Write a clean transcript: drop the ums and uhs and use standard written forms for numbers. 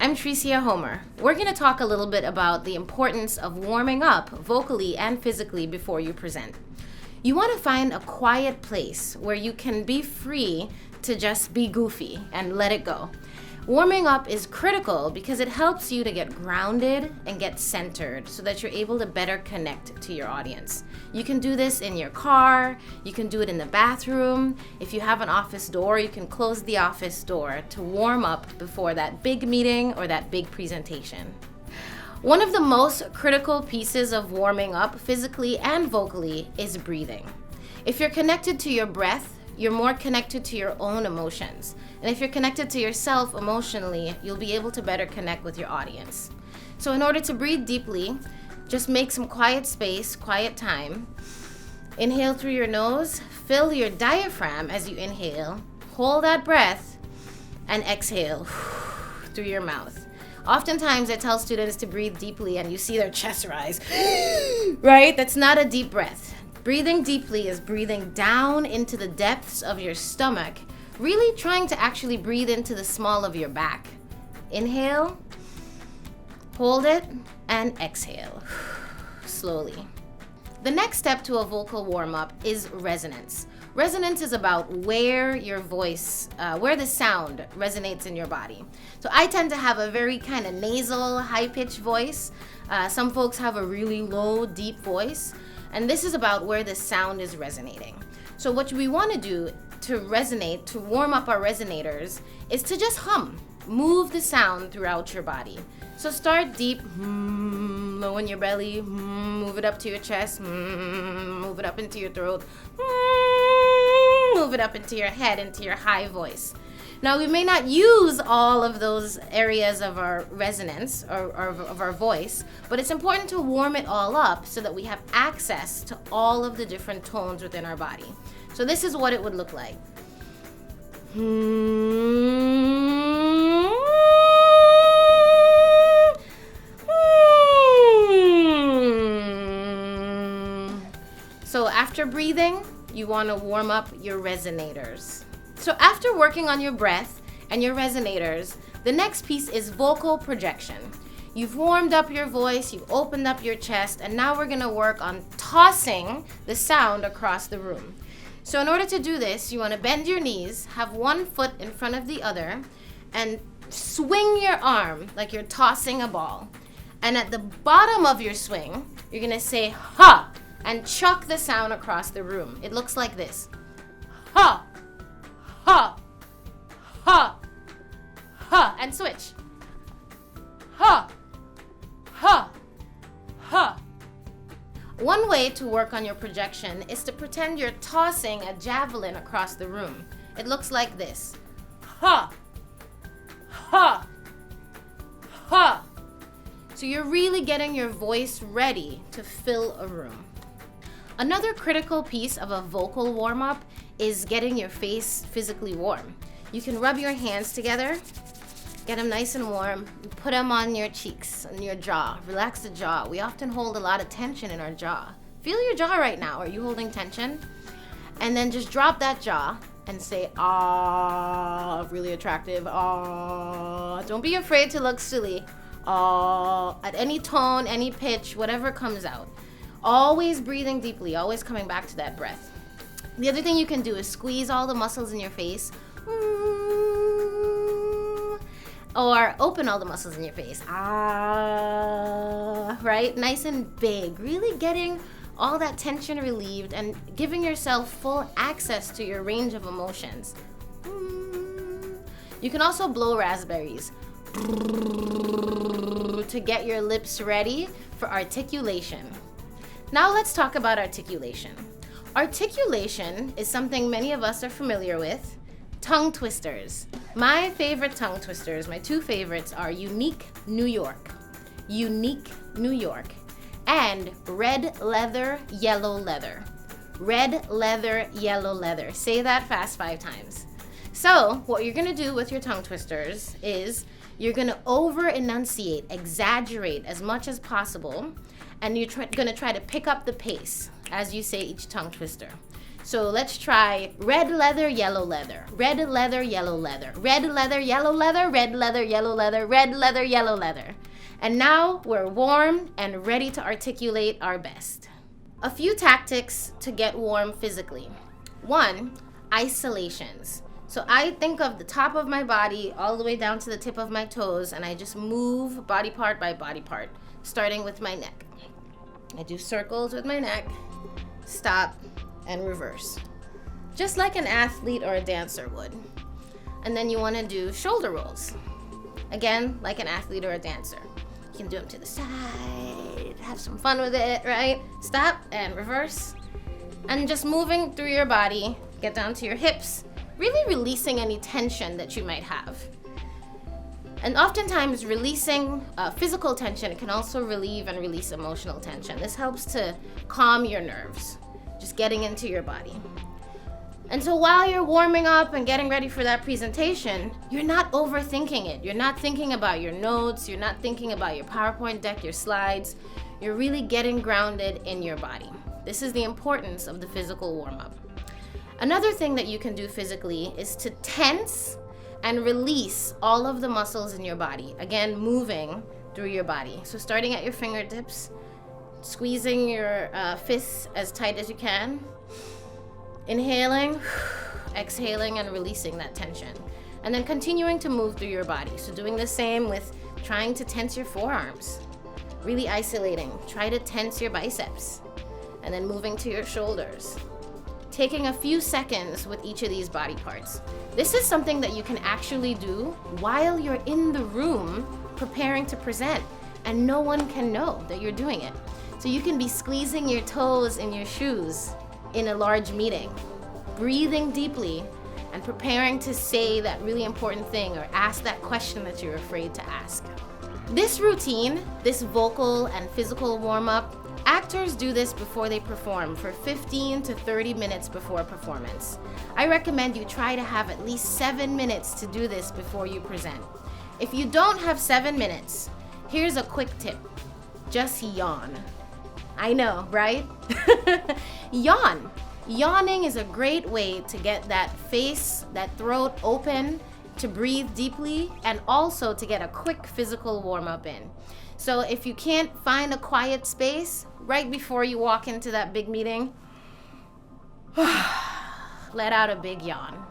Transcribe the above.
I'm Tricia Homer. We're going to talk a little bit about the importance of warming up vocally and physically before you present. You want to find a quiet place where you can be free to just be goofy and let it go. Warming up is critical because it helps you to get grounded and get centered so that you're able to better connect to your audience. You can do this in your car, you can do it in the bathroom. If you have an office door, you can close the office door to warm up before that big meeting or that big presentation. One of the most critical pieces of warming up physically and vocally is breathing. If you're connected to your breath, you're more connected to your own emotions. And if you're connected to yourself emotionally, you'll be able to better connect with your audience. So in order to breathe deeply, just make some quiet space, quiet time. Inhale through your nose, fill your diaphragm as you inhale, hold that breath, and exhale through your mouth. Oftentimes I tell students to breathe deeply and you see their chest rise, right? That's not a deep breath. Breathing deeply is breathing down into the depths of your stomach, really trying to actually breathe into the small of your back. Inhale, hold it, and exhale slowly. The next step to a vocal warm-up is resonance. Resonance is about where your voice, where the sound resonates in your body. So I tend to have a very kind of nasal, high-pitched voice. Some folks have a really low, deep voice. And this is about where the sound is resonating. So what we want to do to resonate, to warm up our resonators, is to just hum. Move the sound throughout your body. So start deep, low in your belly, move it up to your chest, move it up into your throat, move it up into your head, into your high voice. Now, we may not use all of those areas of our resonance or of our voice, but it's important to warm it all up so that we have access to all of the different tones within our body. So this is what it would look like. So after breathing, you want to warm up your resonators. So after working on your breath and your resonators, the next piece is vocal projection. You've warmed up your voice, you've opened up your chest, and now we're gonna work on tossing the sound across the room. So in order to do this, you wanna bend your knees, have one foot in front of the other, and swing your arm like you're tossing a ball. And at the bottom of your swing, you're gonna say, ha, and chuck the sound across the room. It looks like this. Ha. Ha, ha, ha, and switch. Ha, ha, ha. One way to work on your projection is to pretend you're tossing a javelin across the room. It looks like this. Ha, ha, ha. So you're really getting your voice ready to fill a room. Another critical piece of a vocal warm-up is getting your face physically warm. You can rub your hands together, get them nice and warm, and put them on your cheeks and your jaw. Relax the jaw. We often hold a lot of tension in our jaw. Feel your jaw right now. Are you holding tension? And then just drop that jaw and say, ah, really attractive, ah. Don't be afraid to look silly. Ah, at any tone, any pitch, whatever comes out. Always breathing deeply, always coming back to that breath. The other thing you can do is squeeze all the muscles in your face, or open all the muscles in your face, right? Nice and big, really getting all that tension relieved and giving yourself full access to your range of emotions. You can also blow raspberries to get your lips ready for articulation. Now let's talk about articulation. Articulation is something many of us are familiar with. Tongue twisters. My favorite tongue twisters, my two favorites, are Unique New York. Unique New York. And red leather, yellow leather. Red leather, yellow leather. Say that fast 5 times. So what you're gonna do with your tongue twisters is you're gonna over enunciate, exaggerate as much as possible, and you're gonna try to pick up the pace as you say each tongue twister. So let's try red leather, yellow leather, red leather, yellow leather, red leather, yellow leather, red leather, yellow leather, red leather, yellow leather. And now we're warm and ready to articulate our best. A few tactics to get warm physically. 1, isolations. So I think of the top of my body all the way down to the tip of my toes, and I just move body part by body part, starting with my neck. I do circles with my neck, stop, and reverse. Just like an athlete or a dancer would. And then you want to do shoulder rolls. Again, like an athlete or a dancer. You can do them to the side, have some fun with it, right? Stop and reverse. And just moving through your body, get down to your hips, really releasing any tension that you might have. And oftentimes releasing physical tension, it can also relieve and release emotional tension. This helps to calm your nerves, just getting into your body. And so while you're warming up and getting ready for that presentation, you're not overthinking it. You're not thinking about your notes. You're not thinking about your PowerPoint deck, your slides. You're really getting grounded in your body. This is the importance of the physical warm-up. Another thing that you can do physically is to tense and release all of the muscles in your body. Again, moving through your body. So starting at your fingertips, squeezing your fists as tight as you can. Inhaling, exhaling, and releasing that tension. And then continuing to move through your body. So doing the same with trying to tense your forearms. Really isolating. Try to tense your biceps. And then moving to your shoulders. Taking a few seconds with each of these body parts. This is something that you can actually do while you're in the room preparing to present. And no one can know that you're doing it. So you can be squeezing your toes in your shoes in a large meeting, breathing deeply and preparing to say that really important thing or ask that question that you're afraid to ask. This routine, this vocal and physical warm-up, actors do this before they perform for 15 to 30 minutes before performance. I recommend you try to have at least 7 minutes to do this before you present. If you don't have 7 minutes, here's a quick tip. Just yawn. I know, right? Yawn. Yawning is a great way to get that face, that throat open, to breathe deeply, and also to get a quick physical warm-up in. So if you can't find a quiet space right before you walk into that big meeting, let out a big yawn.